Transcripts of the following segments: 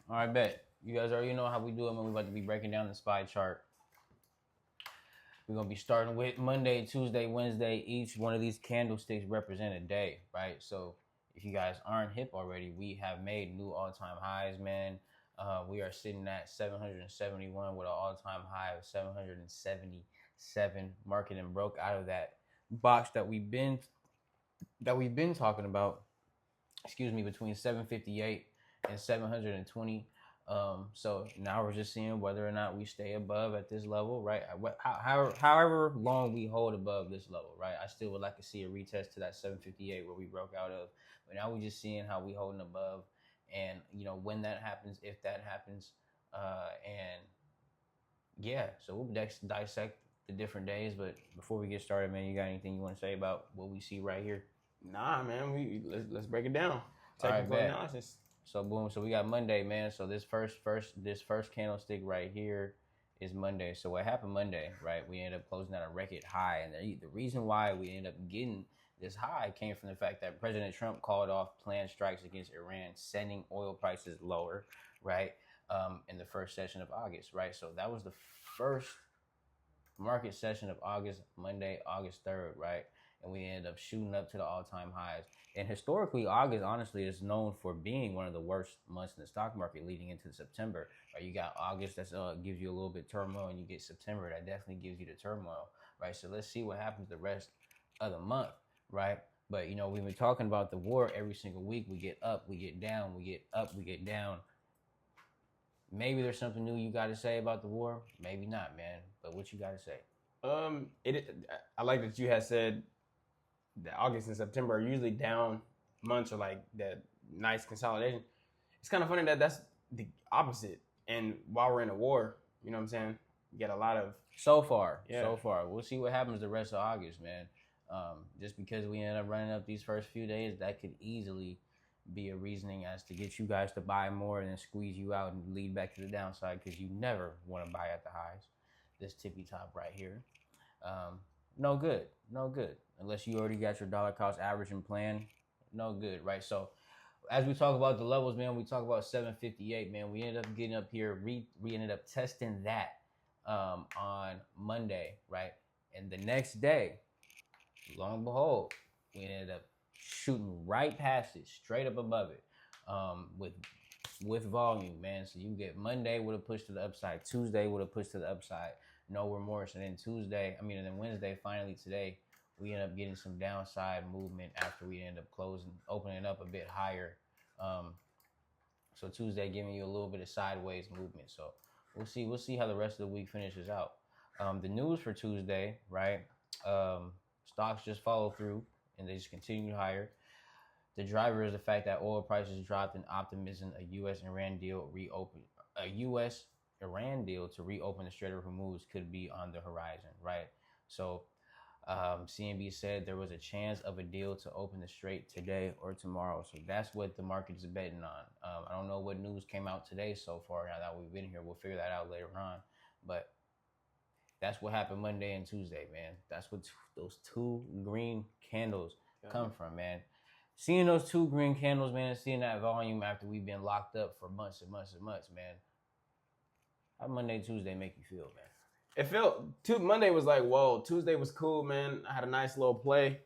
All right, bet. You guys already know how we do it when we're about to be breaking down the SPY chart. We're going to be starting with Monday, Tuesday, Wednesday. Each one of these candlesticks represent a day, right? So if you guys aren't hip already, we have made new all-time highs, man. We are sitting at 771 with an all-time high of 777. Market and broke out of that box that we've been talking about. Excuse me, between 758 and 720. So now we're just seeing whether or not we stay above at this level, right? However long we hold above this level, right? I still would like to see a retest to that 758 where we broke out of. But now we're just seeing how we holding above, and when that happens, if that happens, and yeah. So we'll dissect the different days. But before we get started, man, you got anything you want to say about what we see right here? Nah, man. Let's break it down. Technical analysis. So boom. So we got Monday, man. So this first candlestick right here is Monday. So what happened Monday, right? We ended up closing at a record high, and the reason why we ended up getting this high came from the fact that President Trump called off planned strikes against Iran, sending oil prices lower, right? In the first session of August, right? So that was the first market session of August, Monday, August 3rd, right? And we ended up shooting up to the all-time highs. And historically, August, honestly, is known for being one of the worst months in the stock market leading into September. Right? You got August, that gives you a little bit of turmoil, and you get September, that definitely gives you the turmoil, right? So let's see what happens the rest of the month, right? But, we've been talking about the war every single week. We get up, we get down, we get up, we get down. Maybe there's something new you got to say about the war. Maybe not, man. But what you got to say? I like that you had said that August and September are usually down months, or like that nice consolidation. It's kind of funny that that's the opposite. And while we're in a war, you know what I'm saying? You get a lot of so far. We'll see what happens the rest of August, man. Just because we end up running up these first few days, that could easily be a reasoning as to get you guys to buy more and then squeeze you out and lead back to the downside, because you never want to buy at the highs. This tippy top right here. No good. Unless you already got your dollar cost averaging plan, no good, right? So as we talk about the levels, man, we talk about 758, man. We ended up getting up here. We ended up testing that on Monday, right? And the next day, lo and behold, we ended up shooting right past it, straight up above it, with volume, man. So you get Monday would have pushed to the upside, Tuesday would have pushed to the upside, no remorse, and then Wednesday, finally today, we end up getting some downside movement after we end up opening up a bit higher. So Tuesday giving you a little bit of sideways movement. So we'll see how the rest of the week finishes out. The news for Tuesday, right? Stocks just follow through and they just continue higher. The driver is the fact that oil prices dropped in optimism a U.S.-Iran deal to reopen the Strait of Hormuz could be on the horizon, right? So CNB said there was a chance of a deal to open the strait today or tomorrow. So that's what the market is betting on. I don't know what news came out today so far. Now that we've been here, we'll figure that out later on. But that's what happened Monday and Tuesday, man. That's what those two green candles come from, man. Seeing those two green candles, man, seeing that volume after we've been locked up for months and months and months, man. How Monday, Tuesday make you feel, man? It felt Monday was like, whoa. Tuesday was cool, man. I had a nice little play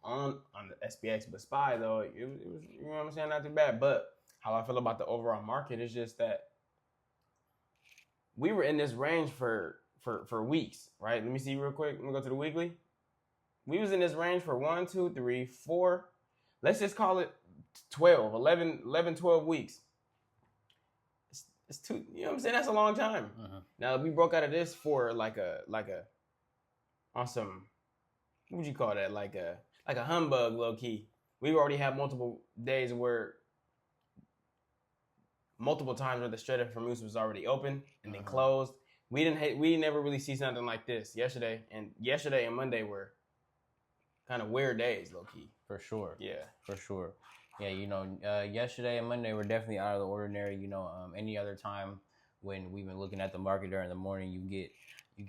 on the SPX, but SPY though, it was, you know what I'm saying, not too bad. But how I feel about the overall market is just that we were in this range for weeks, right? Let me see real quick. Let me go to the weekly. We was in this range for 1, 2, 3, 4. Let's just call it 11, 12 weeks. It's too, you know what I'm saying? That's a long time. Now we broke out of this for like a awesome, what would you call that? Like a humbug, low key. We already have multiple days where multiple times where the Strait of Hormuz was already open and then closed. We never really see something like this. Yesterday and Monday were kind of weird days, low key. For sure. Yeah. For sure. Yeah, yesterday and Monday were definitely out of the ordinary. Any other time when we've been looking at the market during the morning, you get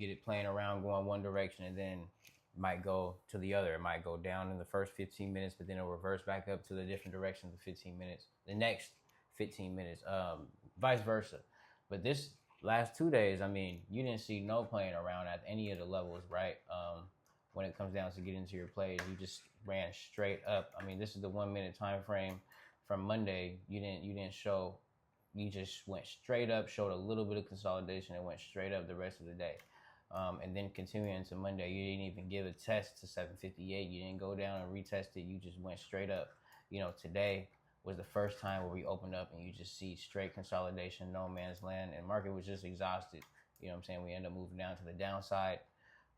it playing around, going one direction, and then might go to the other. It might go down in the first 15 minutes, but then it'll reverse back up to the different direction of the 15 minutes. The next 15 minutes. vice versa. But this last 2 days, I mean, you didn't see no playing around at any of the levels, right? When it comes down to getting into your plays, you just ran straight up. I mean, this is the 1 minute time frame from Monday. You didn't show. You just went straight up, showed a little bit of consolidation, and went straight up the rest of the day. And then continuing into Monday, you didn't even give a test to 758. You didn't go down and retest it. You just went straight up. Today was the first time where we opened up and you just see straight consolidation, no man's land, and market was just exhausted. You know what I'm saying? We end up moving down to the downside.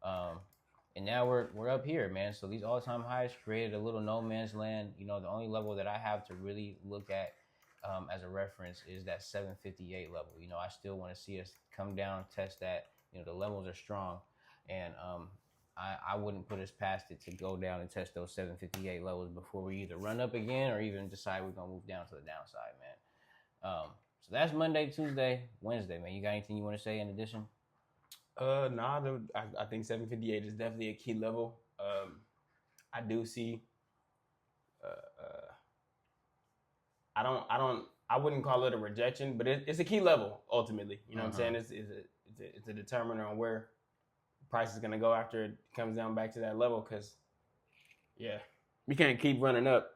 And now we're up here, man. So these all-time highs created a little no man's land. The only level that I have to really look at as a reference is that 758 level. I still want to see us come down, test that. The levels are strong, and I wouldn't put us past it to go down and test those 758 levels before we either run up again or even decide we're gonna move down to the downside, man. So that's Monday, Tuesday, Wednesday, man. You got anything you want to say in addition? Nah, I think 758 is definitely a key level. I do see. I wouldn't call it a rejection, but it's a key level ultimately. You know what I'm saying? It's a determiner on where price is gonna go after it comes down back to that level. Cause yeah, we can't keep running up.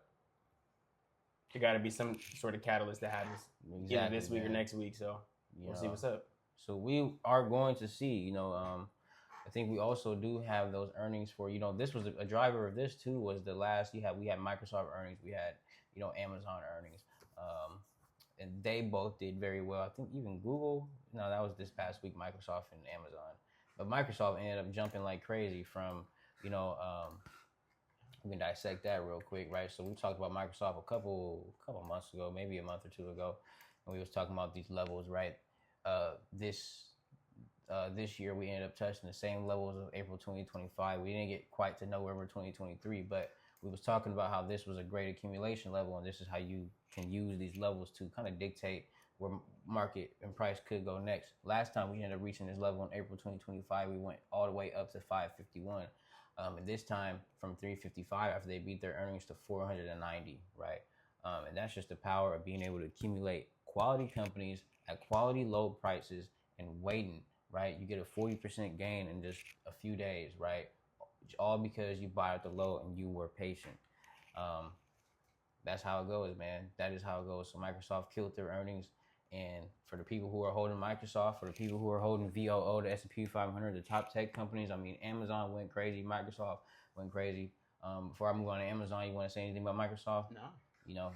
There got to be some sort of catalyst that happens either this week or next week. So we'll see what's up. So we are going to see. I think we also do have those earnings for. This was a driver of this too. Was the last we had Microsoft earnings. We had Amazon earnings. And they both did very well. I think even Google, no, that was this past week, Microsoft and Amazon. But Microsoft ended up jumping like crazy from, we can dissect that real quick, right? So we talked about Microsoft a couple months ago, maybe a month or two ago, and we was talking about these levels, right? This year we ended up touching the same levels of April 2025. We didn't get quite to November 2023, but we was talking about how this was a great accumulation level, and this is how you can use these levels to kind of dictate where market and price could go next. Last time we ended up reaching this level in April 2025, we went all the way up to 551. And this time from 355 after they beat their earnings to 490, right? And that's just the power of being able to accumulate quality companies at quality low prices and waiting, right? You get a 40% gain in just a few days, right? All because you bought at the low and you were patient. That's how it goes, man. That is how it goes. So Microsoft killed their earnings. And for the people who are holding Microsoft, for the people who are holding VOO, the S&P 500, the top tech companies, I mean, Amazon went crazy. Microsoft went crazy. Before I move on to Amazon, you want to say anything about Microsoft? No.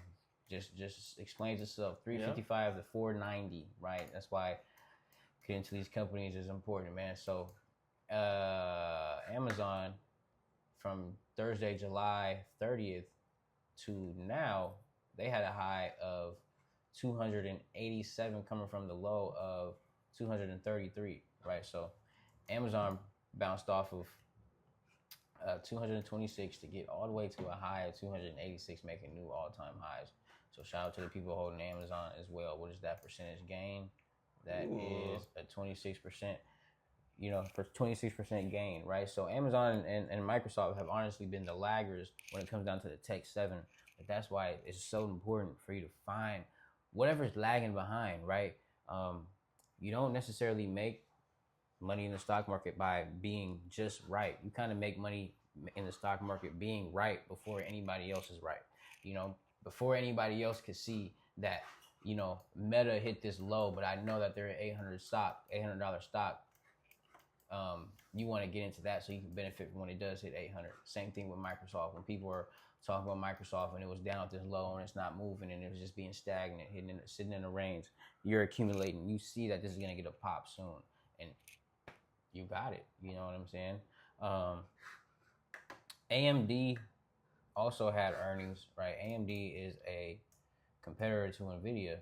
Just explains itself. 355 to 490, right? That's why getting to these companies is important, man. So Amazon from Thursday, July 30th to now, they had a high of 287 coming from the low of 233, right? So Amazon bounced off of 226 to get all the way to a high of 286, making new all-time highs. So shout out to the people holding Amazon as well. What is that percentage gain? That is a 26%, for 26% gain, right? So Amazon and Microsoft have honestly been the laggards when it comes down to the Tech 7. But that's why it's so important for you to find whatever's lagging behind, right? You don't necessarily make money in the stock market by being just right. You kind of make money in the stock market being right before anybody else is right. Before anybody else could see that, Meta hit this low, but I know that they're an $800 stock. You want to get into that so you can benefit from when it does hit 800. Same thing with Microsoft. When people are talking about Microsoft and it was down at this low and it's not moving and it was just being stagnant, sitting in a range, you're accumulating. You see that this is going to get a pop soon, and you got it. You know what I'm saying? AMD also had earnings, right? AMD is a competitor to NVIDIA.